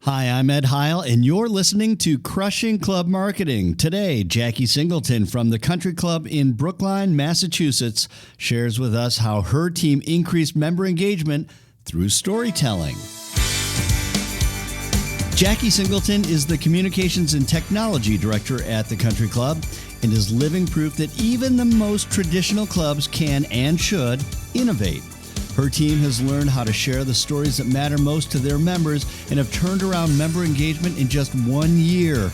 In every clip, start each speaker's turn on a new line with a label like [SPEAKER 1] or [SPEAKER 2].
[SPEAKER 1] Hi, I'm Ed Heil, and you're listening to Crushing Club Marketing. Today, Jackie Singleton from the Country Club in Brookline, Massachusetts, shares with us how her team increased member engagement through storytelling. Jackie Singleton is the Communications and Technology Director at the Country Club and is living proof that even the most traditional clubs can and should innovate. Her team has learned how to share the stories that matter most to their members and have turned around member engagement in just 1 year.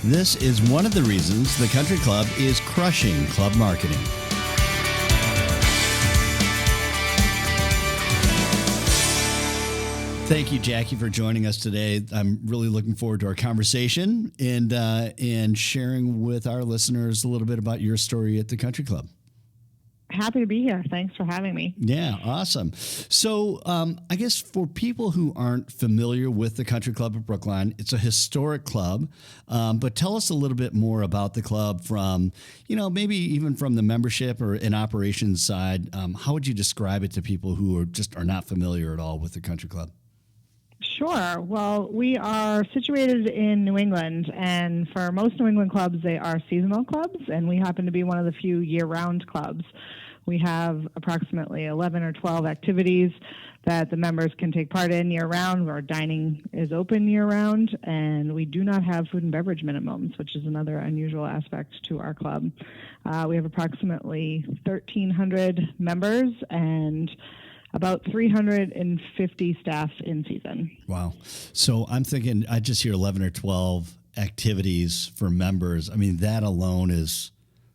[SPEAKER 1] This is one of the reasons the Country Club is crushing club marketing. Thank you, Jackie, for joining us today. I'm really looking forward to our conversation and sharing with our listeners a little bit about your story at the Country Club.
[SPEAKER 2] Happy to be here. Thanks for having me.
[SPEAKER 1] Yeah, awesome. So I guess for people who aren't familiar with the Country Club of Brookline, it's a historic club. But tell us a little bit more about the club from, maybe even from the membership or an operations side. How would you describe it to people who are not familiar at all with the Country Club?
[SPEAKER 2] Sure. Well, we are situated in New England, and for most New England clubs, they are seasonal clubs, and we happen to be one of the few year-round clubs. We have approximately 11 or 12 activities that the members can take part in year-round. Our dining is open year-round, and we do not have food and beverage minimums, which is another unusual aspect to our club. We have approximately 1,300 members and about 350 staff in season.
[SPEAKER 1] Wow. So I'm thinking, I just hear 11 or 12 activities for members. I mean, that alone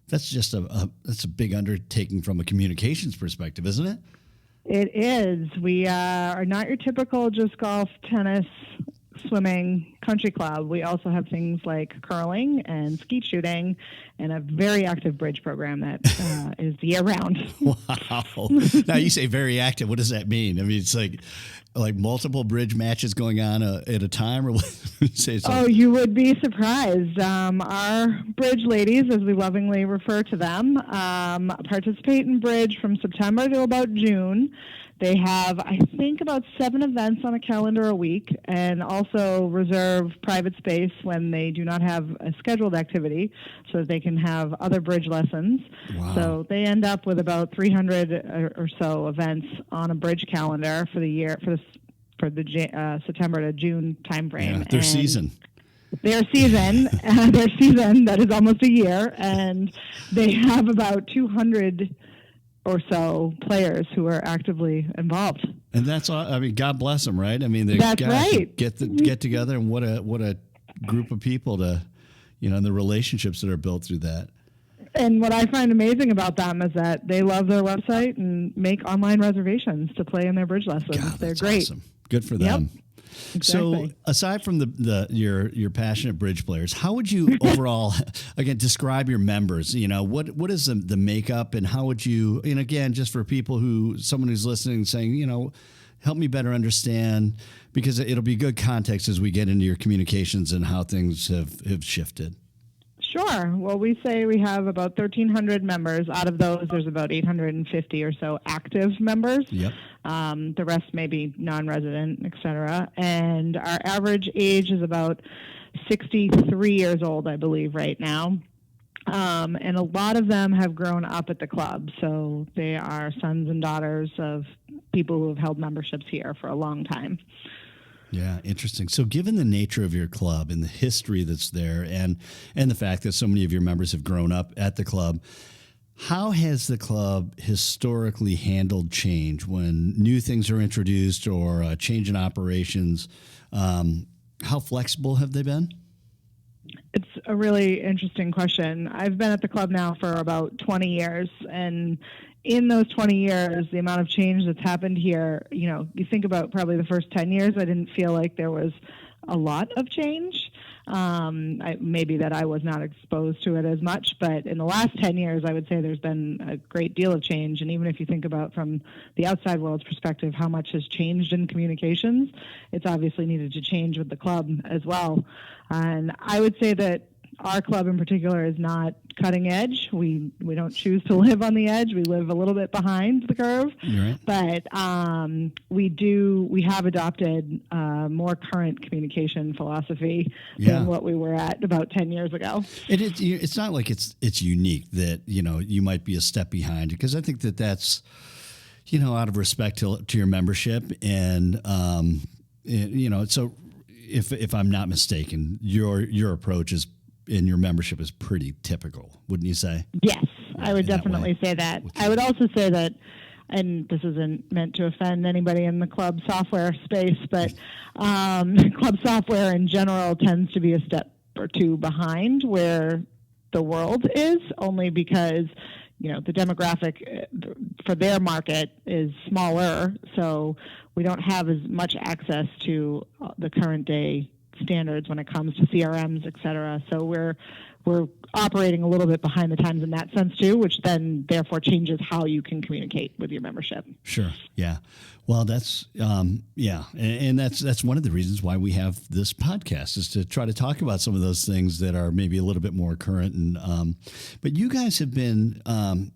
[SPEAKER 1] that's just that's a big undertaking from a communications perspective, isn't it?
[SPEAKER 2] It is. We are not your typical just golf, tennis, swimming country club. We also have things like curling and skeet shooting and a very active bridge program that is year round.
[SPEAKER 1] Wow. Now you say very active. What does that mean? I mean, it's like multiple bridge matches going on at a time, or what? Say something.
[SPEAKER 2] Oh, you would be surprised. Our bridge ladies, as we lovingly refer to them, participate in bridge from September to about June. They have, I think, about 7 events on a calendar a week, and also reserve private space when they do not have a scheduled activity so that they can have other bridge lessons.
[SPEAKER 1] Wow.
[SPEAKER 2] So they end up with about 300 or so events on a bridge calendar for the year, for the September to June timeframe.
[SPEAKER 1] Yeah, their season.
[SPEAKER 2] Their season, that is almost a year, and they have about 200 or so players who are actively involved.
[SPEAKER 1] And that's all. I mean, God bless them, right? I mean, they
[SPEAKER 2] that's right.
[SPEAKER 1] Get together, and what a group of people to, and the relationships that are built through that.
[SPEAKER 2] And what I find amazing about them is that they love their website and make online reservations to play in their bridge lessons.
[SPEAKER 1] God,
[SPEAKER 2] they're
[SPEAKER 1] that's
[SPEAKER 2] great.
[SPEAKER 1] Awesome. Good for them.
[SPEAKER 2] Yep. Exactly.
[SPEAKER 1] So aside from your passionate bridge players, how would you overall, again, describe your members? What is the makeup, and how would you, and again, just for people someone who's listening saying, help me better understand, because it'll be good context as we get into your communications and how things have shifted.
[SPEAKER 2] Sure. Well, we say we have about 1,300 members. Out of those, there's about 850 or so active members.
[SPEAKER 1] Yep.
[SPEAKER 2] The rest may be non-resident, et cetera. And our average age is about 63 years old, I believe, right now. And a lot of them have grown up at the club. So they are sons and daughters of people who have held memberships here for a long time.
[SPEAKER 1] Yeah, interesting. So given the nature of your club and the history that's there and the fact that so many of your members have grown up at the club, how has the club historically handled change when new things are introduced or a change in operations? How flexible have they been?
[SPEAKER 2] It's a really interesting question. I've been at the club now for about 20 years, and in those 20 years, the amount of change that's happened here, you think about probably the first 10 years, I didn't feel like there was a lot of change. Maybe that I was not exposed to it as much, but in the last 10 years, I would say there's been a great deal of change. And even if you think about from the outside world's perspective, how much has changed in communications, it's obviously needed to change with the club as well. And I would say that our club in particular is not cutting edge. We don't choose to live on the edge. We live a little bit behind the curve.
[SPEAKER 1] Right.
[SPEAKER 2] But we have adopted more current communication philosophy than what we were at about 10 years ago.
[SPEAKER 1] It's not like it's unique that, you might be a step behind, because I think that's, out of respect to your membership. And, so if I'm not mistaken, your approach is, and your membership is pretty typical, wouldn't you say?
[SPEAKER 2] Yes, I would definitely say that. I would also say that, and this isn't meant to offend anybody in the club software space, but club software in general tends to be a step or two behind where the world is, only because the demographic for their market is smaller, so we don't have as much access to the current day standards when it comes to CRMs, et cetera. So we're operating a little bit behind the times in that sense too, which then therefore changes how you can communicate with your membership.
[SPEAKER 1] Sure. Yeah. Well, that's and that's one of the reasons why we have this podcast, is to try to talk about some of those things that are maybe a little bit more current. And but you guys have been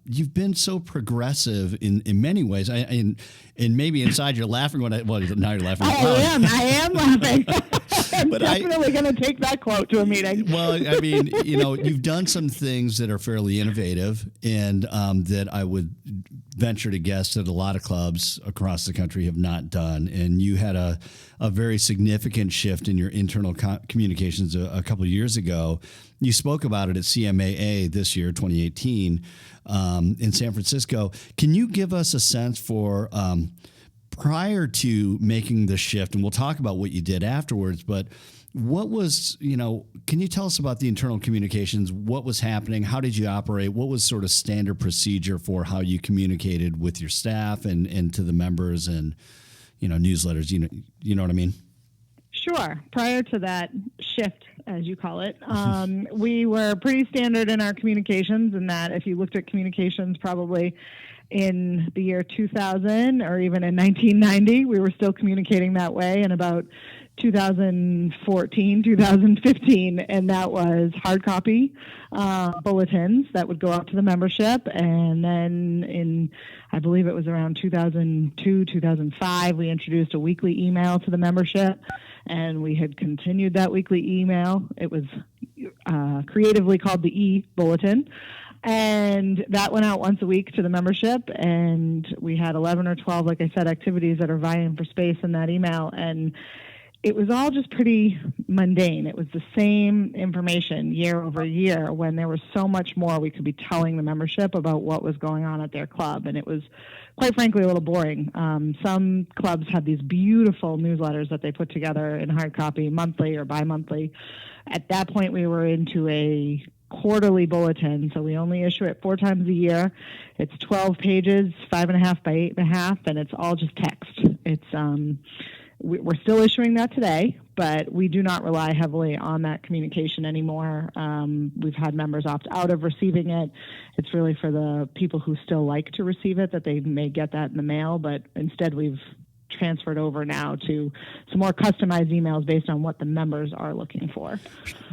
[SPEAKER 1] you've been so progressive in many ways. And maybe inside you're laughing now you're laughing.
[SPEAKER 2] I am laughing. I'm definitely going to take that quote to a meeting.
[SPEAKER 1] Well, I mean, you've done some things that are fairly innovative, and that I would venture to guess that a lot of clubs across the country have not done. And you had a very significant shift in your internal communications a couple of years ago. You spoke about it at CMAA this year, 2018, in San Francisco. Can you give us a sense for prior to making the shift, and we'll talk about what you did afterwards, but what was, can you tell us about the internal communications? What was happening? How did you operate? What was sort of standard procedure for how you communicated with your staff and to the members and, newsletters? You know what I mean?
[SPEAKER 2] Sure. Prior to that shift, as you call it, we were pretty standard in our communications, in that if you looked at communications probably in the year 2000 or even in 1990, we were still communicating that way. And about 2014, 2015, and that was hard copy bulletins that would go out to the membership. And then I believe it was around 2002, 2005, we introduced a weekly email to the membership, and we had continued that weekly email. It was creatively called the E-Bulletin. And that went out once a week to the membership, and we had 11 or 12, like I said, activities that are vying for space in that email. And it was all just pretty mundane. It was the same information year over year, when there was so much more we could be telling the membership about what was going on at their club. And it was, quite frankly, a little boring. Some clubs had these beautiful newsletters that they put together in hard copy monthly or bi-monthly. At that point, we were into a quarterly bulletin, so we only issue it 4 times a year. It's 12 pages, 5.5 by 8.5, and it's all just text. It's we're still issuing that today, but we do not rely heavily on that communication anymore. We've had members opt out of receiving it. It's really for the people who still like to receive it, that they may get that in the mail, but instead we've transferred over now to some more customized emails based on what the members are looking for.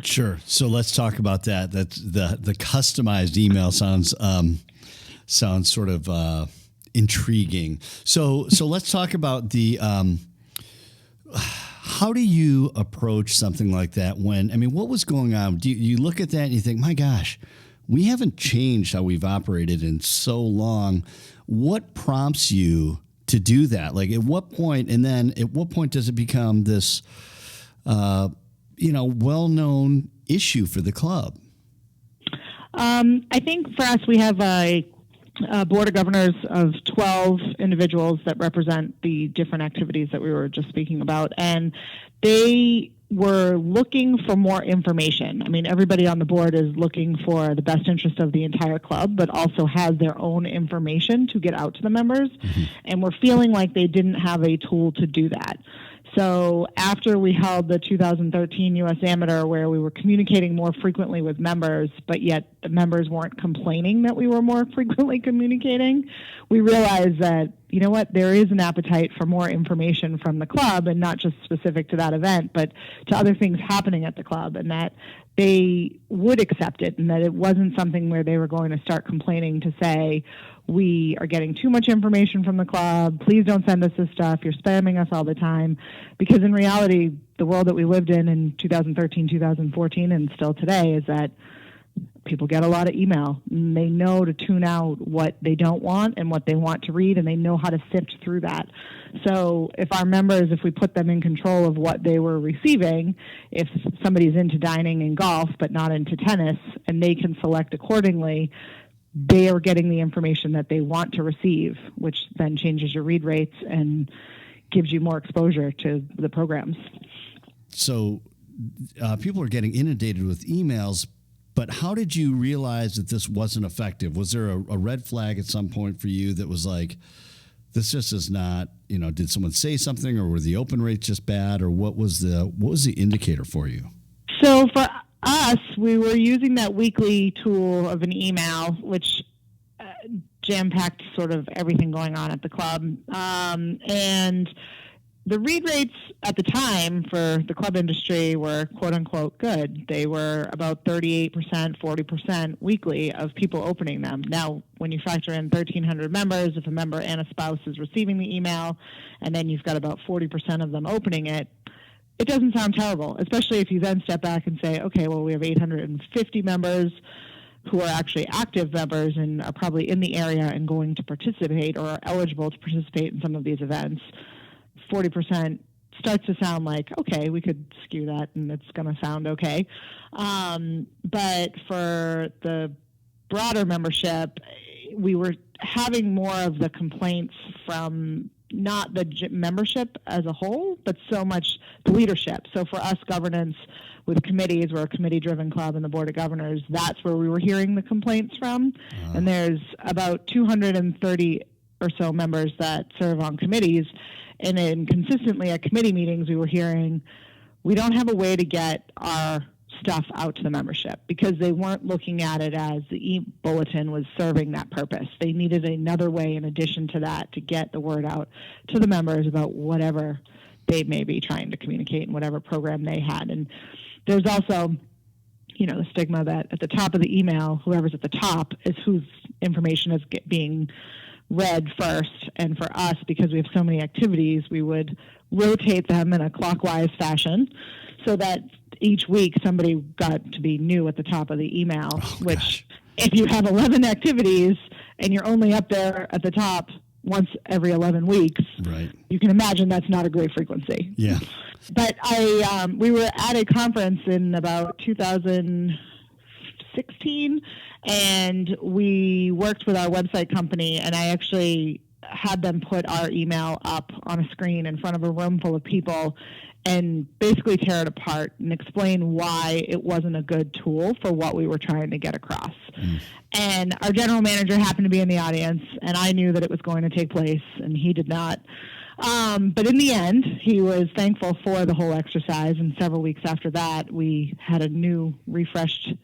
[SPEAKER 1] Sure. So let's talk about that. That's the customized email sounds sort of intriguing. So let's talk about the how do you approach something like that? What was going on? Do you look at that and you think, my gosh, we haven't changed how we've operated in so long. What prompts you to do that? Like, at what point, and then at what point does it become this, well-known issue for the club?
[SPEAKER 2] I think for us, we have a board of governors of 12 individuals that represent the different activities that we were just speaking about, and they were looking for more information. I mean, everybody on the board is looking for the best interest of the entire club, but also has their own information to get out to the members. Mm-hmm. And we're feeling like they didn't have a tool to do that. So after we held the 2013 U.S. Amateur, where we were communicating more frequently with members, but yet the members weren't complaining that we were more frequently communicating, we realized that, there is an appetite for more information from the club, and not just specific to that event, but to other things happening at the club, and that they would accept it, and that it wasn't something where they were going to start complaining to say, we are getting too much information from the club, please don't send us this stuff, you're spamming us all the time. Because in reality, the world that we lived in 2013, 2014, and still today is that people get a lot of email, and they know to tune out what they don't want and what they want to read, and they know how to sift through that. So if our members, if we put them in control of what they were receiving, if somebody's into dining and golf but not into tennis, and they can select accordingly, they are getting the information that they want to receive, which then changes your read rates and gives you more exposure to the programs.
[SPEAKER 1] So people are getting inundated with emails, but how did you realize that this wasn't effective? Was there a red flag at some point for you that was like, this just is not, did someone say something, or were the open rates just bad, or what was the indicator for you?
[SPEAKER 2] So for us, we were using that weekly tool of an email, which jam-packed sort of everything going on at the club. And the read rates at the time for the club industry were quote-unquote good. They were about 38%, 40% weekly of people opening them. Now, when you factor in 1,300 members, if a member and a spouse is receiving the email, and then you've got about 40% of them opening it, it doesn't sound terrible, especially if you then step back and say, okay, well, we have 850 members who are actually active members and are probably in the area and going to participate or are eligible to participate in some of these events. 40% starts to sound like, okay, we could skew that and it's going to sound okay. But for the broader membership, we were having more of the complaints from not the membership as a whole, but so much the leadership. So for us, governance with committees, we're a committee-driven club, and the Board of Governors, that's where we were hearing the complaints from. And there's about 230 or so members that serve on committees. And then consistently at committee meetings, we were hearing, we don't have a way to get our stuff out to the membership, because they weren't looking at it as the e-bulletin was serving that purpose. They needed another way in addition to that to get the word out to the members about whatever they may be trying to communicate and whatever program they had. And there's also, the stigma that at the top of the email, whoever's at the top is whose information is being read first. And for us, because we have so many activities, we would rotate them in a clockwise fashion so that each week somebody got to be new at the top of the email, which if you have 11 activities and you're only up there at the top once every 11 weeks,
[SPEAKER 1] right, you
[SPEAKER 2] can imagine that's not a great frequency.
[SPEAKER 1] Yeah.
[SPEAKER 2] But we were at a conference in about 2016, and we worked with our website company, and I actually had them put our email up on a screen in front of a room full of people and basically tear it apart and explain why it wasn't a good tool for what we were trying to get across. And our general manager happened to be in the audience, and I knew that it was going to take place, and he did not. But in the end, he was thankful for the whole exercise, and several weeks after that, we had a new, refreshed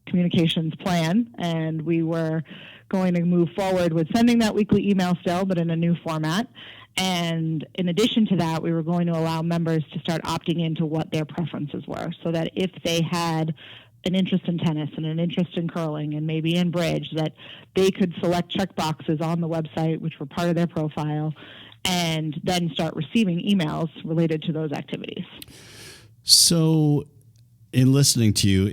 [SPEAKER 2] communications plan, and we were going to move forward with sending that weekly email still, but in a new format. And in addition to that, we were going to allow members to start opting into what their preferences were, so that if they had an interest in tennis and an interest in curling and maybe in bridge, that they could select check boxes on the website, which were part of their profile, and then start receiving emails related to those activities.
[SPEAKER 1] So in listening to you,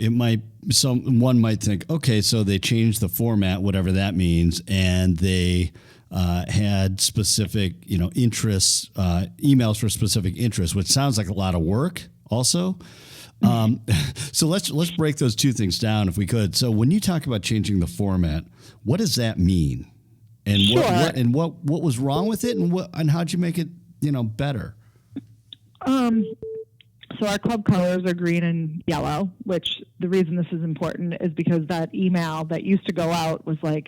[SPEAKER 1] one might think, okay, so they changed the format, whatever that means, and they had specific, interests, emails for specific interests, which sounds like a lot of work also. So let's break those two things down if we could. So when you talk about changing the format, what does that mean? And
[SPEAKER 2] sure.
[SPEAKER 1] what was wrong with it, and how'd you make it, better?
[SPEAKER 2] So our club colors are green and yellow, which the reason this is important is because that email that used to go out was like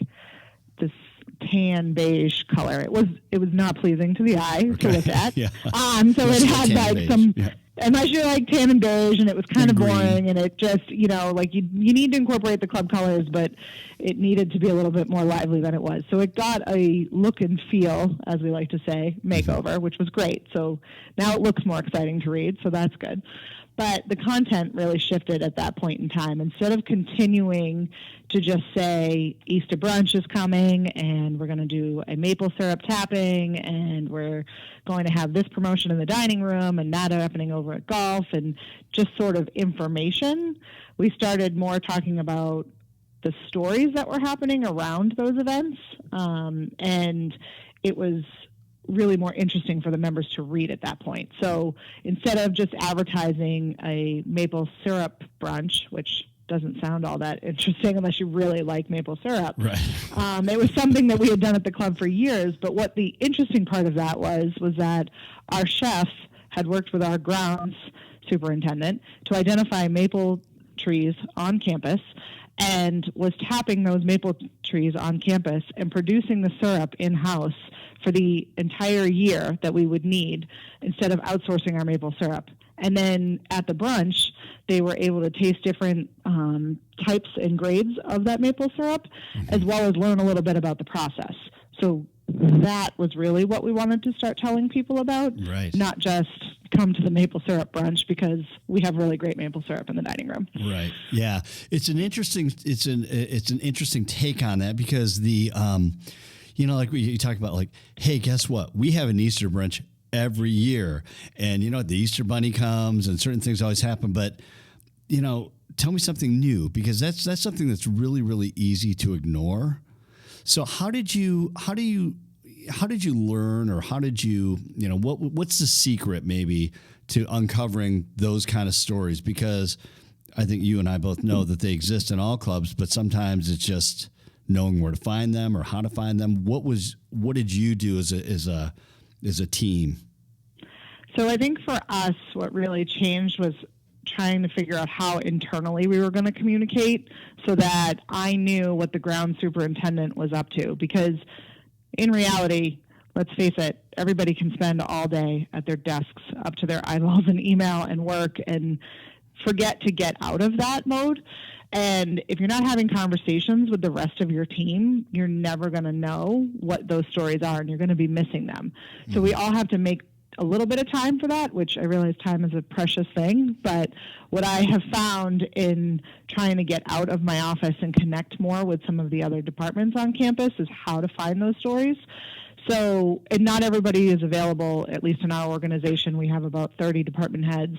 [SPEAKER 2] this tan beige color. It was not pleasing to the eye to look at. Yeah. So it had like some, unless you're like tan and beige, and it was kind of boring, and it just, like you need to incorporate the club colors, but it needed to be a little bit more lively than it was. So it got a look and feel, as we like to say, makeover, which was great. So now it looks more exciting to read, so that's good. But the content really shifted at that point in time. Instead of continuing to just say Easter brunch is coming and we're going to do a maple syrup tapping and we're going to have this promotion in the dining room and that happening over at golf and just sort of information, we started more talking about the stories that were happening around those events. And it was really more interesting for the members to read at that point. So instead of just advertising a maple syrup brunch, which doesn't sound all that interesting unless you really like maple syrup.
[SPEAKER 1] Right.
[SPEAKER 2] It was something that we had done at the club for years. But what the interesting part of that was that our chef had worked with our grounds superintendent to identify maple trees on campus and was tapping those maple trees on campus and producing the syrup in-house for the entire year that we would need instead of outsourcing our maple syrup. And then at the brunch, they were able to taste different types and grades of that maple syrup, as well as learn a little bit about the process. So that was really what we wanted to start telling people about,
[SPEAKER 1] right.
[SPEAKER 2] Not just come to the maple syrup brunch because we have really great maple syrup in the dining room.
[SPEAKER 1] Right. Yeah. It's an interesting take on that because the like you talk about like, hey, guess what? We have an Easter brunch every year, and the Easter bunny comes and certain things always happen, but tell me something new, because that's something that's really, really easy to ignore. So how did you learn, or how did you, what's the secret maybe to uncovering those kind of stories? Because I think you and I both know that they exist in all clubs, but sometimes it's just knowing where to find them or how to find them. What did you do as a team?
[SPEAKER 2] So I think for us, what really changed was trying to figure out how internally we were going to communicate so that I knew what the ground superintendent was up to. Because in reality, let's face it, everybody can spend all day at their desks up to their eyeballs in email and work and forget to get out of that mode. And if you're not having conversations with the rest of your team, you're never going to know what those stories are, and you're going to be missing them. Mm-hmm. So we all have to make a little bit of time for that, which I realize time is a precious thing. But what I have found in trying to get out of my office and connect more with some of the other departments on campus is how to find those stories. So, and not everybody is available, at least in our organization. We have about 30 department heads,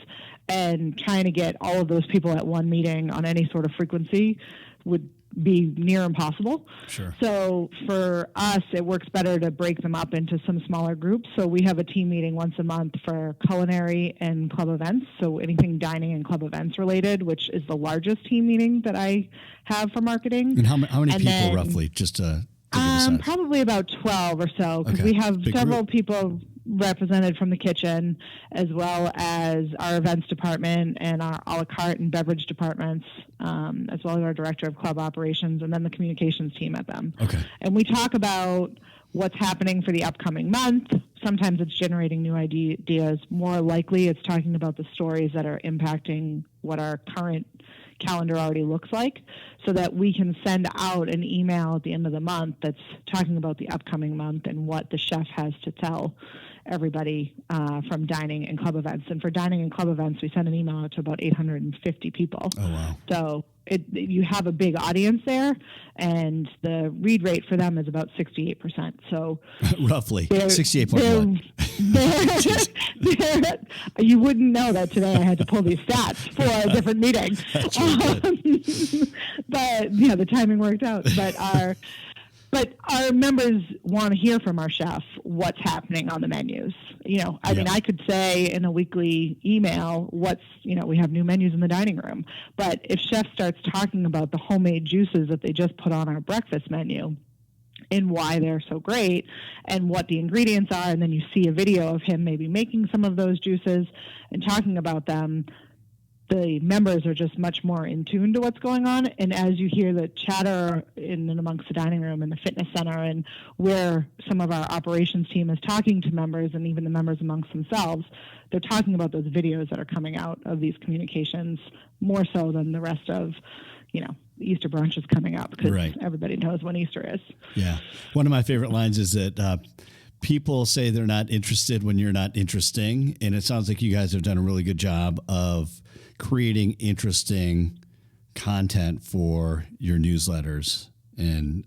[SPEAKER 2] and trying to get all of those people at one meeting on any sort of frequency would be near impossible.
[SPEAKER 1] Sure.
[SPEAKER 2] So for us, it works better to break them up into some smaller groups. So we have a team meeting once a month for culinary and club events. So anything dining and club events related, which is the largest team meeting that I have for marketing.
[SPEAKER 1] And how many people roughly, just to give us a
[SPEAKER 2] probably about 12 or so, because we have several people represented from the kitchen, as well as our events department and our a la carte and beverage departments, as well as our director of club operations, and then the communications team at them.
[SPEAKER 1] Okay.
[SPEAKER 2] And we talk about what's happening for the upcoming month. Sometimes it's generating new ideas. More likely, it's talking about the stories that are impacting what our current calendar already looks like, so that we can send out an email at the end of the month that's talking about the upcoming month and what the chef has to tell everybody from dining and club events. And for dining and club events, we send an email out to about 850 people.
[SPEAKER 1] Oh, wow.
[SPEAKER 2] So you have a big audience there, and the read rate for them is about 68%. So
[SPEAKER 1] roughly 68.1.
[SPEAKER 2] You wouldn't know that today. I had to pull these stats for a different meeting. But yeah, the timing worked out. But our members want to hear from our chef what's happening on the menus. I mean, I could say in a weekly email we have new menus in the dining room. But if chef starts talking about the homemade juices that they just put on our breakfast menu and why they're so great and what the ingredients are, and then you see a video of him maybe making some of those juices and talking about them, the members are just much more in tune to what's going on. And as you hear the chatter in and amongst the dining room and the fitness center, and where some of our operations team is talking to members and even the members amongst themselves, they're talking about those videos that are coming out of these communications more so than the rest of, Easter brunch is coming up, because everybody knows when Easter is.
[SPEAKER 1] Yeah. One of my favorite lines is that people say they're not interested when you're not interesting. And it sounds like you guys have done a really good job of creating interesting content for your newsletters and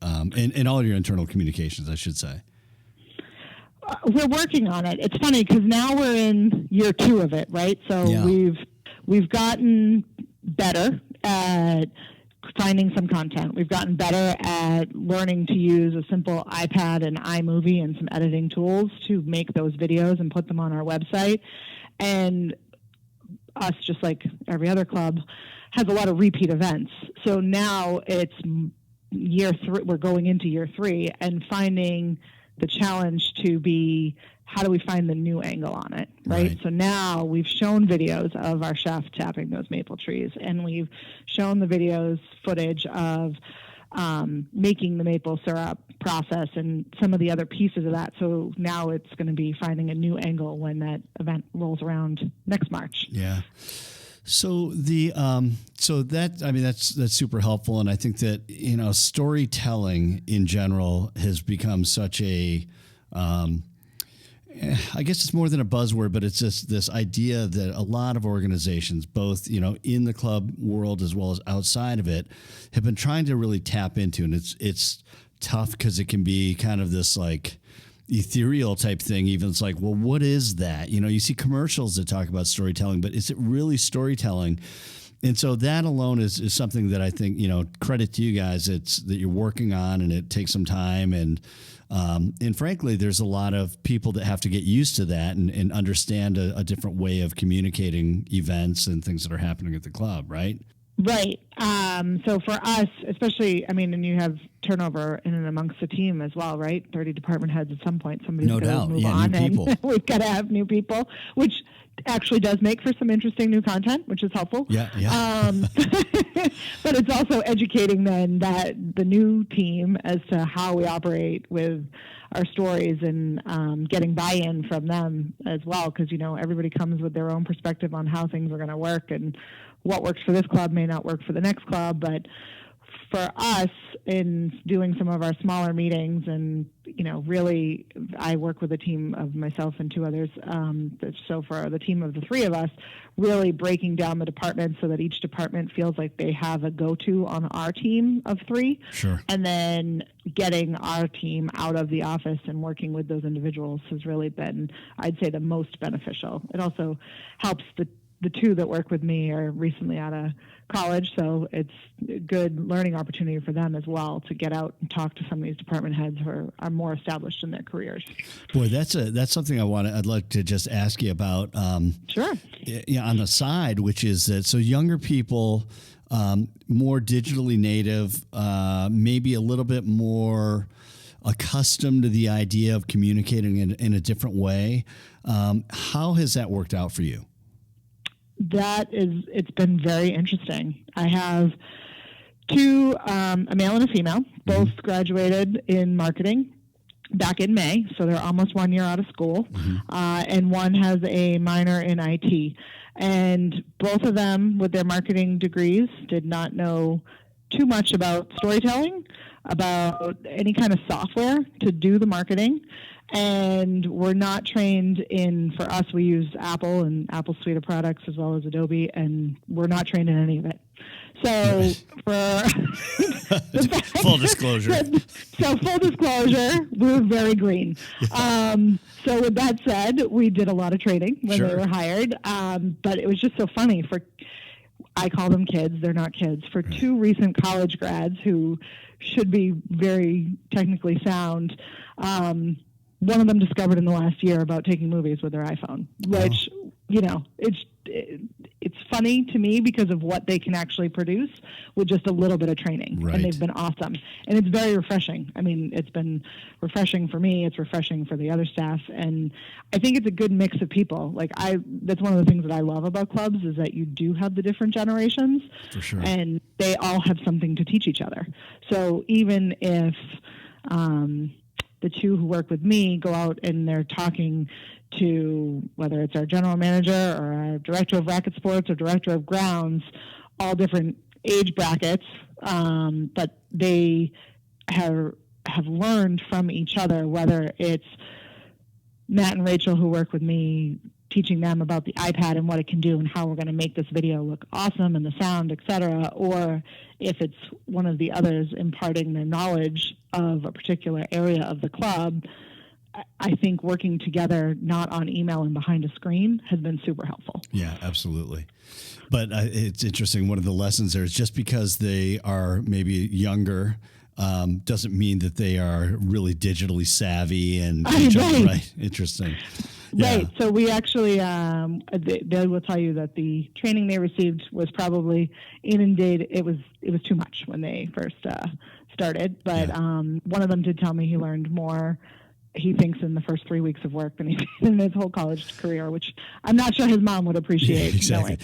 [SPEAKER 1] all your internal communications, I should say.
[SPEAKER 2] We're working on it. It's funny because now we're in year 2 of it, right? So we've gotten better at finding some content. We've gotten better at learning to use a simple iPad and iMovie and some editing tools to make those videos and put them on our website. And us, just like every other club, has a lot of repeat events. So now it's year 3. We're going into year 3 and finding the challenge to be, how do we find the new angle on it, right? So now we've shown videos of our chef tapping those maple trees, and we've shown the videos footage of making the maple syrup process and some of the other pieces of that. So now it's going to be finding a new angle when that event rolls around next March.
[SPEAKER 1] Yeah. So that's super helpful, and I think that storytelling in general has become such a I guess it's more than a buzzword, but it's just this idea that a lot of organizations, both in the club world as well as outside of it, have been trying to really tap into, and it's tough because it can be kind of this like ethereal type thing. Even it's like, well, what is that? You see commercials that talk about storytelling, but is it really storytelling? And so that alone is something that I think, credit to you guys, that you're working on, and it takes some time. And frankly, there's a lot of people that have to get used to that and understand a different way of communicating events and things that are happening at the club, right?
[SPEAKER 2] Right. So for us, especially, and you have turnover in and amongst the team as well, right? 30 department heads at some point. Somebody's
[SPEAKER 1] no doubt.
[SPEAKER 2] Move
[SPEAKER 1] yeah,
[SPEAKER 2] on,
[SPEAKER 1] new people.
[SPEAKER 2] And we've got to have new people, which actually does make for some interesting new content, which is helpful.
[SPEAKER 1] Yeah.
[SPEAKER 2] But it's also educating then the new team as to how we operate with our stories and getting buy-in from them as well, because everybody comes with their own perspective on how things are going to work, and what works for this club may not work for the next club. But for us, in doing some of our smaller meetings, and really, I work with a team of myself and 2 others. So for the team of the 3 of us, really breaking down the departments so that each department feels like they have a go-to on our team of 3.
[SPEAKER 1] Sure.
[SPEAKER 2] And then getting our team out of the office and working with those individuals has really been, I'd say, the most beneficial. It also helps the 2 that work with me are recently out of college, so it's a good learning opportunity for them as well to get out and talk to some of these department heads who are more established in their careers.
[SPEAKER 1] Boy, that's something I'd like to just ask you about.
[SPEAKER 2] Sure.
[SPEAKER 1] On the side, which is that so younger people, more digitally native, maybe a little bit more accustomed to the idea of communicating in a different way. How has that worked out for you?
[SPEAKER 2] It's been very interesting. I have 2, a male and a female, both graduated in marketing back in May, so they're almost 1 year out of school, and one has a minor in IT. And both of them, with their marketing degrees, did not know too much about storytelling, about any kind of software to do the marketing. And we're not trained for us, we use Apple and Apple's suite of products as well as Adobe, and we're not trained in any of it. So
[SPEAKER 1] full disclosure.
[SPEAKER 2] Full disclosure, we're very green. So with that said, we did a lot of training when they were hired. But it was just so funny I call them kids, they're not kids, for 2 recent college grads who should be very technically sound. One of them discovered in the last year about taking movies with their iPhone, which, it's funny to me because of what they can actually produce with just a little bit of training.
[SPEAKER 1] Right.
[SPEAKER 2] And they've been awesome. And it's very refreshing. It's been refreshing for me. It's refreshing for the other staff. And I think it's a good mix of people. That's one of the things that I love about clubs is that you do have the different generations.
[SPEAKER 1] For sure.
[SPEAKER 2] And they all have something to teach each other. So even if the 2 who work with me go out and they're talking to whether it's our general manager or our director of racket sports or director of grounds, all different age brackets, but they have learned from each other, whether it's Matt and Rachel, who work with me, teaching them about the iPad and what it can do and how we're going to make this video look awesome and the sound, et cetera, or if it's one of the others imparting their knowledge of a particular area of the club, I think working together, not on email and behind a screen, has been super helpful.
[SPEAKER 1] Yeah, absolutely. But it's interesting. One of the lessons there is just because they are maybe younger doesn't mean that they are really digitally savvy and right. Interesting. Yeah.
[SPEAKER 2] Right. So we actually, they will tell you that the training they received was probably inundated. It was too much when they first started. But one of them did tell me he learned more, he thinks, in the first 3 weeks of work than he did in his whole college career, which I'm not sure his mom would appreciate.
[SPEAKER 1] Yeah, exactly.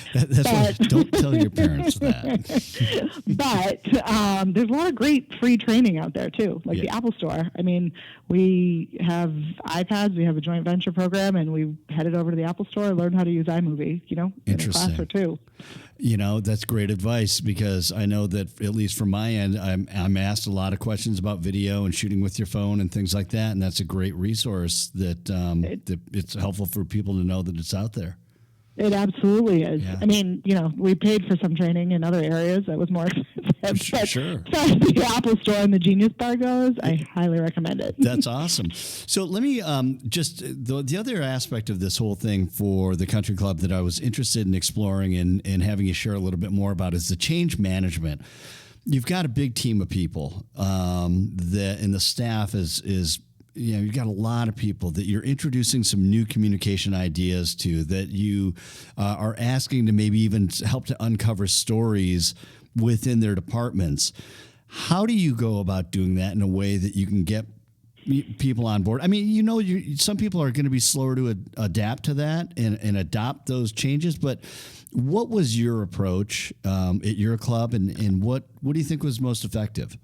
[SPEAKER 1] Don't tell your parents that.
[SPEAKER 2] But there's a lot of great free training out there, too, like the Apple Store. I mean, we have iPads, we have a joint venture program, and we headed over to the Apple Store and learned how to use iMovie, in a class or two.
[SPEAKER 1] That's great advice, because I know that, at least from my end, I'm asked a lot of questions about video and shooting with your phone and things like that, and that's a great resource that it's helpful for people to know that it's out there.
[SPEAKER 2] It absolutely is. Yeah. I mean, we paid for some training in other areas that was more expensive.
[SPEAKER 1] Sure.
[SPEAKER 2] As far as the Apple Store and the Genius Bar goes, I highly recommend it.
[SPEAKER 1] That's awesome. So let me just the other aspect of this whole thing for the country club that I was interested in exploring and having you share a little bit more about is the change management. You've got a big team of people and the staff is you've got a lot of people that you're introducing some new communication ideas to, that you are asking to maybe even help to uncover stories within their departments. How do you go about doing that in a way that you can get people on board? I mean, some people are going to be slower to adapt to that and adopt those changes, but what was your approach at your club, and what do you think was most effective?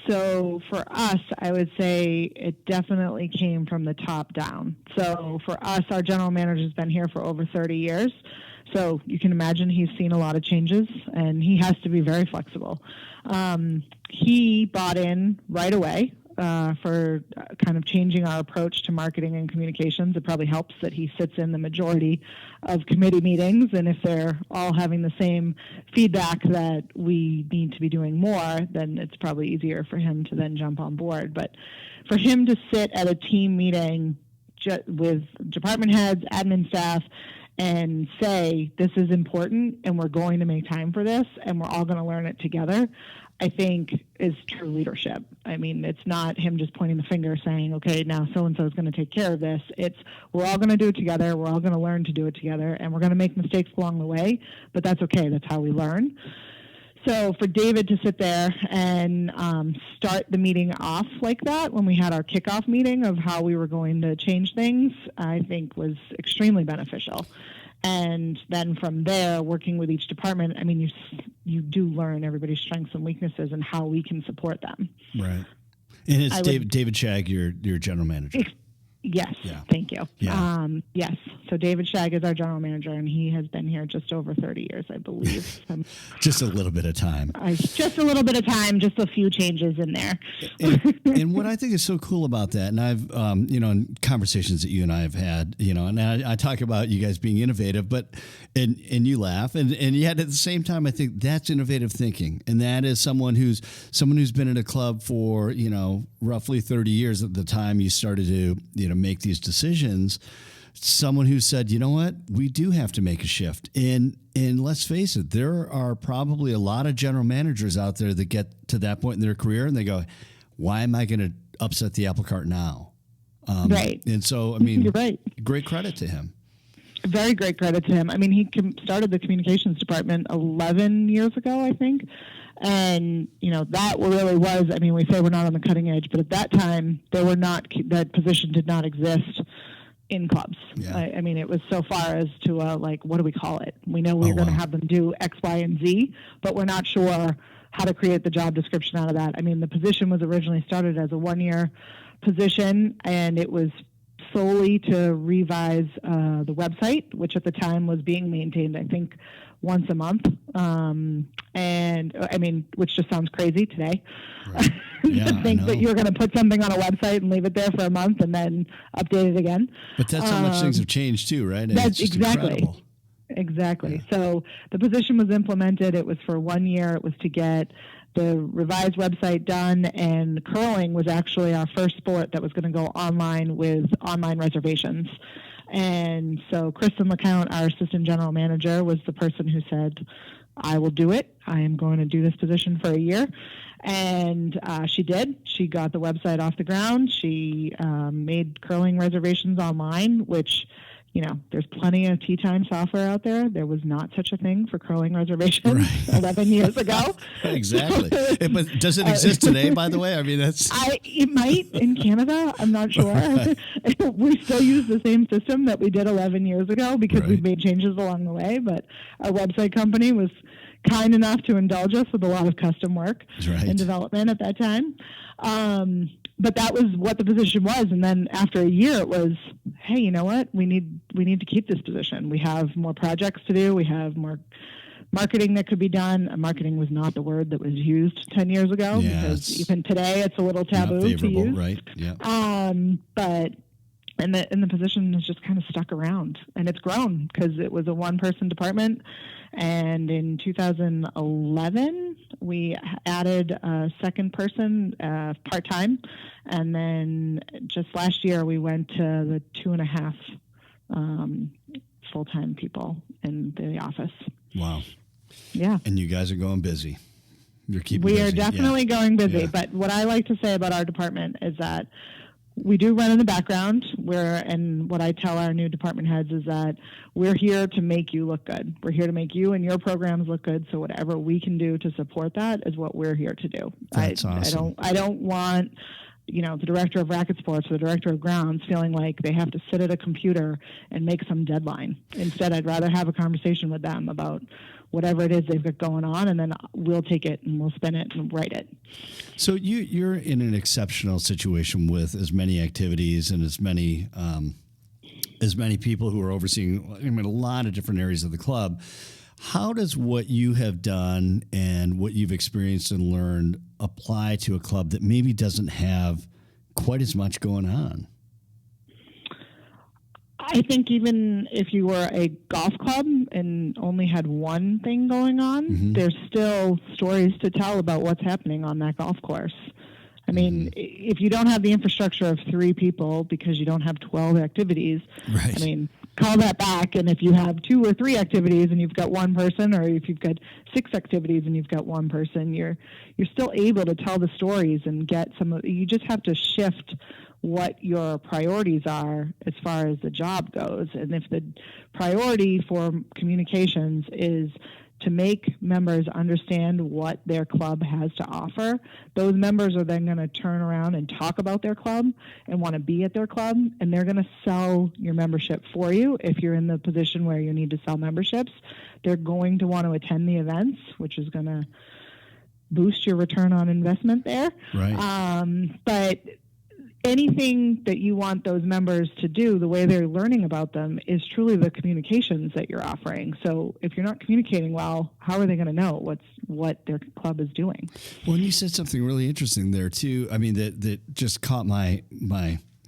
[SPEAKER 2] So for us, I would say it definitely came from the top down. So for us, our general manager's been here for over 30 years. So you can imagine he's seen a lot of changes, and he has to be very flexible. He bought in right away for kind of changing our approach to marketing and communications. It probably helps that he sits in the majority of committee meetings, and if they're all having the same feedback that we need to be doing more, then it's probably easier for him to then jump on board. But for him to sit at a team meeting with department heads, admin staff, and say, this is important and we're going to make time for this and we're all going to learn it together, I think is true leadership. I mean, it's not him just pointing the finger saying, okay, now so-and-so is going to take care of this. It's, we're all going to do it together. We're all going to learn to do it together, and we're going to make mistakes along the way, but that's okay. That's how we learn. So for David to sit there and start the meeting off like that when we had our kickoff meeting of how we were going to change things, I think was extremely beneficial. And then from there, working with each department, I mean, you do learn everybody's strengths and weaknesses and how we can support them.
[SPEAKER 1] Right. And it's David Shag, your general manager.
[SPEAKER 2] Yes. Yeah. Thank you. Yeah. Yes. So David Shag is our general manager, and he has been here just over 30 years, I believe.
[SPEAKER 1] Just a little bit of time.
[SPEAKER 2] Just a little bit of time, just a few changes in there.
[SPEAKER 1] And what I think is so cool about that, and I've, in conversations that you and I have had, and I talk about you guys being innovative, but, and you laugh, and yet at the same time, I think that's innovative thinking. And that is someone who's been in a club for, roughly 30 years at the time you started to, make these decisions. Someone who said, you know what, we do have to make a shift. And let's face it, there are probably a lot of general managers out there that get to that point in their career and they go, why am I going to upset the apple cart now?
[SPEAKER 2] Right.
[SPEAKER 1] And so, I mean,
[SPEAKER 2] you're right.
[SPEAKER 1] Great credit to him.
[SPEAKER 2] Very great credit to him. I mean, he started the communications department 11 years ago, I think. And, that really was, I mean, we say we're not on the cutting edge, but at that time, that position did not exist in clubs. Yeah. I mean, it was so far as to, what do we call it? We know we're going to have them do X, Y, and Z, but we're not sure how to create the job description out of that. I mean, the position was originally started as a 1-year position, and it was solely to revise the website, which at the time was being maintained, I think, once a month. And I mean, which just sounds crazy today.
[SPEAKER 1] Right. Yeah,
[SPEAKER 2] to think that you're going to put something on a website and leave it there for a month and then update it again.
[SPEAKER 1] But that's how much things have changed too, right? And
[SPEAKER 2] That's
[SPEAKER 1] it's just
[SPEAKER 2] exactly.
[SPEAKER 1] incredible.
[SPEAKER 2] Exactly. Yeah. So the position was implemented. It was for 1 year. It was to get the revised website done, and curling was actually our first sport that was going to go online with online reservations. And so Kristen LeCount, our assistant general manager, was the person who said, I will do it. I am going to do this position for a year. And she did. She got the website off the ground. She made curling reservations online, which, you know, there's plenty of tea time software out there. There was not such a thing for curling reservations
[SPEAKER 1] right.
[SPEAKER 2] 11 years ago.
[SPEAKER 1] Exactly. But does it exist today, by the way? I mean,
[SPEAKER 2] it might in Canada. I'm not sure. Right. We still use the same system that we did 11 years ago because
[SPEAKER 1] right.
[SPEAKER 2] we've made changes along the way. But our website company was kind enough to indulge us with a lot of custom work
[SPEAKER 1] right.
[SPEAKER 2] and development at that time. But that was what the position was. And then after a year, it was, hey, you know what? We need to keep this position. We have more projects to do. We have more marketing that could be done. Marketing was not the word that was used 10 years ago because even today it's a little taboo to use.
[SPEAKER 1] Right? Yeah.
[SPEAKER 2] And the position has just kind of stuck around, and it's grown because it was a one-person department. And in 2011, we added a second person part-time, and then just last year we went to the 2.5 full-time people in the office.
[SPEAKER 1] Wow.
[SPEAKER 2] Yeah.
[SPEAKER 1] And you guys are going busy. You're keeping
[SPEAKER 2] We
[SPEAKER 1] busy.
[SPEAKER 2] are definitely going busy.
[SPEAKER 1] Yeah.
[SPEAKER 2] But what I like to say about our department is that we do run in the background, and what I tell our new department heads is that we're here to make you look good. We're here to make you and your programs look good. So whatever we can do to support that is what we're here to do.
[SPEAKER 1] That's awesome.
[SPEAKER 2] I don't want, you know, the director of racket sports or the director of grounds feeling like they have to sit at a computer and make some deadline. Instead, I'd rather have a conversation with them about whatever it is they've got going on, and then we'll take it and we'll spin it and write it.
[SPEAKER 1] So you're in an exceptional situation with as many activities and as many people who are overseeing, I mean, a lot of different areas of the club. How does what you have done and what you've experienced and learned apply to a club that maybe doesn't have quite as much going on?
[SPEAKER 2] I think even if you were a golf club and only had one thing going on, there's still stories to tell about what's happening on that golf course. I mean, if you don't have the infrastructure of 3 people because you don't have 12 activities,
[SPEAKER 1] right.
[SPEAKER 2] I mean, call that back. And if you have 2 or 3 activities and you've got one person, or if you've got 6 activities and you've got one person, you're still able to tell the stories and get you just have to shift what your priorities are as far as the job goes. And if the priority for communications is to make members understand what their club has to offer, those members are then going to turn around and talk about their club and want to be at their club, and they're going to sell your membership for you. If you're in the position where you need to sell memberships, they're going to want to attend the events, which is going to boost your return on investment there.
[SPEAKER 1] Right.
[SPEAKER 2] But anything that you want those members to do, the way they're learning about them, is truly the communications that you're offering. So if you're not communicating well, how are they going to know what their club is doing?
[SPEAKER 1] Well, and you said something really interesting there too. I mean, that just caught my.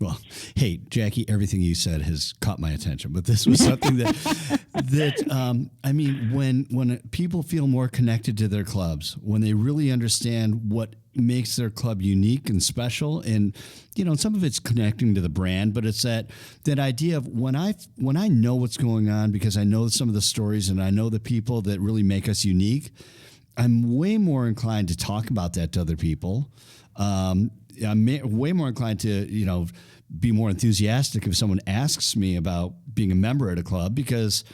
[SPEAKER 1] Well, hey, Jackie, everything you said has caught my attention, but this was something that I mean, when people feel more connected to their clubs, when they really understand what makes their club unique and special, and you know, some of it's connecting to the brand, but it's that idea of when I know what's going on because I know some of the stories and I know the people that really make us unique, I'm way more inclined to talk about that to other people. I'm way more inclined to, you know, be more enthusiastic if someone asks me about being a member at a club because,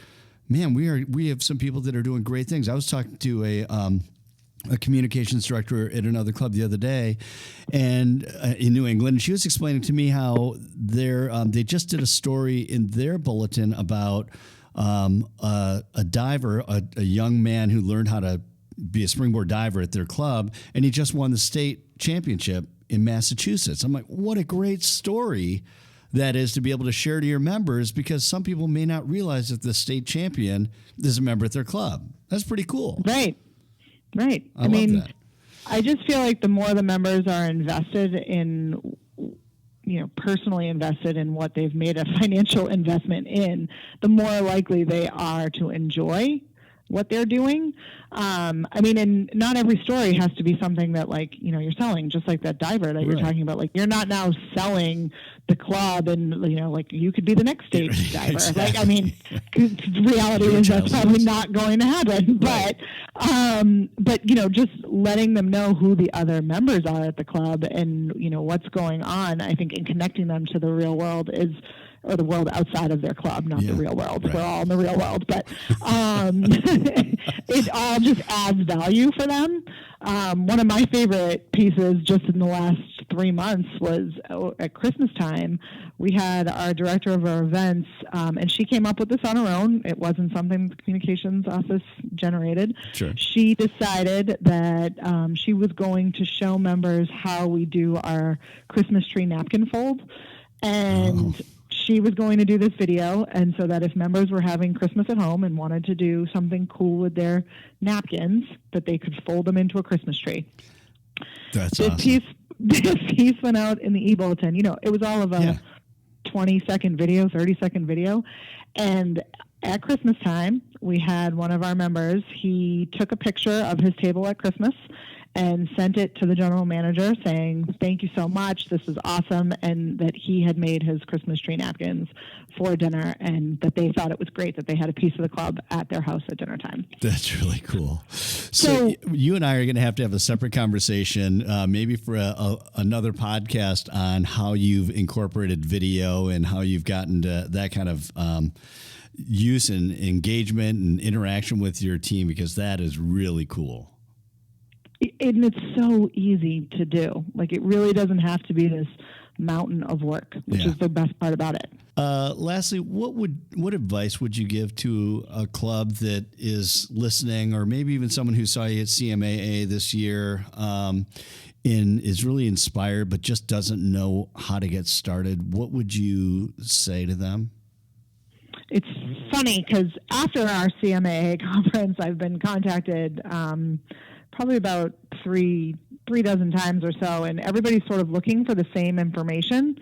[SPEAKER 1] man, we have some people that are doing great things. I was talking to a communications director at another club the other day, and in New England, and she was explaining to me how they just did a story in their bulletin about a diver, a young man who learned how to be a springboard diver at their club, and he just won the state championship in Massachusetts. I'm like, what a great story that is to be able to share to your members, because some people may not realize that the state champion is a member at their club. That's pretty cool.
[SPEAKER 2] Right.
[SPEAKER 1] I love that.
[SPEAKER 2] I just feel like the more the members are invested in, personally invested in what they've made a financial investment in, the more likely they are to enjoy what they're doing. And not every story has to be something that you're selling, just like that diver that you're talking about. Like, you're not now selling the club and, you could be the next stage diver.
[SPEAKER 1] Exactly.
[SPEAKER 2] Reality is that's probably not going to happen. Right. But just letting them know who the other members are at the club and, what's going on, I think, in connecting them to the real world or the world outside of their club, not the real world. Right. We're all in the real world, but it all just adds value for them. One of my favorite pieces just in the last 3 months was at Christmas time. We had our director of our events, and she came up with this on her own. It wasn't something the communications office generated.
[SPEAKER 1] Sure.
[SPEAKER 2] She decided that she was going to show members how we do our Christmas tree napkin fold. And she was going to do this video, and so that if members were having Christmas at home and wanted to do something cool with their napkins, that they could fold them into a Christmas tree.
[SPEAKER 1] That's awesome.
[SPEAKER 2] This piece went out in the e-bulletin. It was all of a 20-second video, 30-second video. And at Christmas time, we had one of our members, he took a picture of his table at Christmas and sent it to the general manager saying, thank you so much, this is awesome, and that he had made his Christmas tree napkins for dinner, and that they thought it was great that they had a piece of the club at their house at dinner time.
[SPEAKER 1] That's really cool. So you and I are going to have a separate conversation, maybe for another podcast, on how you've incorporated video and how you've gotten to that kind of use and engagement and interaction with your team, because that is really cool.
[SPEAKER 2] And it's so easy to do. It really doesn't have to be this mountain of work, which is the best part about it.
[SPEAKER 1] Lastly, what advice would you give to a club that is listening, or maybe even someone who saw you at CMAA this year and is really inspired but just doesn't know how to get started? What would you say to them?
[SPEAKER 2] It's funny because after our CMAA conference, I've been contacted probably about three dozen times or so, and everybody's sort of looking for the same information.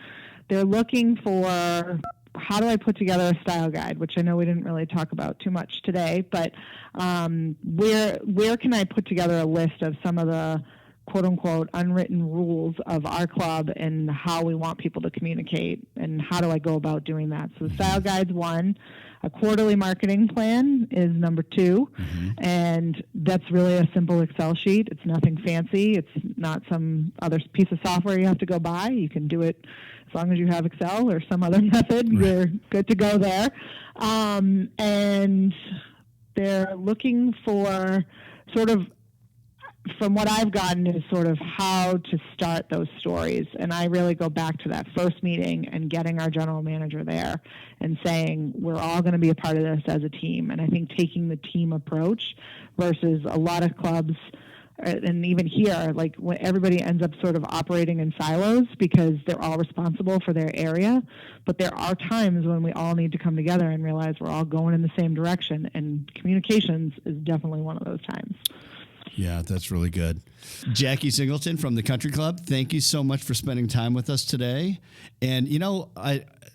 [SPEAKER 2] They're looking for, how do I put together a style guide, which I know we didn't really talk about too much today, but where can I put together a list of some of the quote-unquote unwritten rules of our club and how we want people to communicate, and how do I go about doing that? So the style guide's one. A quarterly marketing plan is number two, and that's really a simple Excel sheet. It's nothing fancy. It's not some other piece of software you have to go buy. You can do it as long as you have Excel or some other method. You're good to go there. And they're looking for sort of, from what I've gotten, is sort of how to start those stories. And I really go back to that first meeting and getting our general manager there and saying, we're all going to be a part of this as a team. And I think taking the team approach versus a lot of clubs, and even here, when everybody ends up sort of operating in silos because they're all responsible for their area. But there are times when we all need to come together and realize we're all going in the same direction. And communications is definitely one of those times.
[SPEAKER 1] Yeah, that's really good. Jackie Singleton from the Country Club, thank you so much for spending time with us today. And,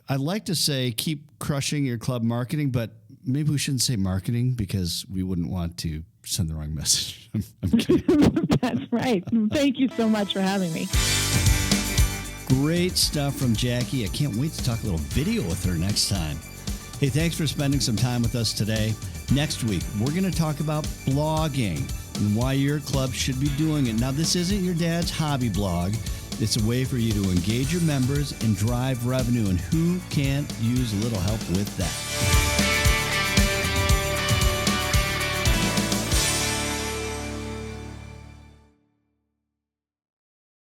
[SPEAKER 1] I like to say keep crushing your club marketing, but maybe we shouldn't say marketing because we wouldn't want to send the wrong message. I'm kidding.
[SPEAKER 2] That's right. Thank you so much for having me.
[SPEAKER 1] Great stuff from Jackie. I can't wait to talk a little video with her next time. Hey, thanks for spending some time with us today. Next week, we're going to talk about blogging and why your club should be doing it. Now, this isn't your dad's hobby blog. It's a way for you to engage your members and drive revenue, and who can't use a little help with that?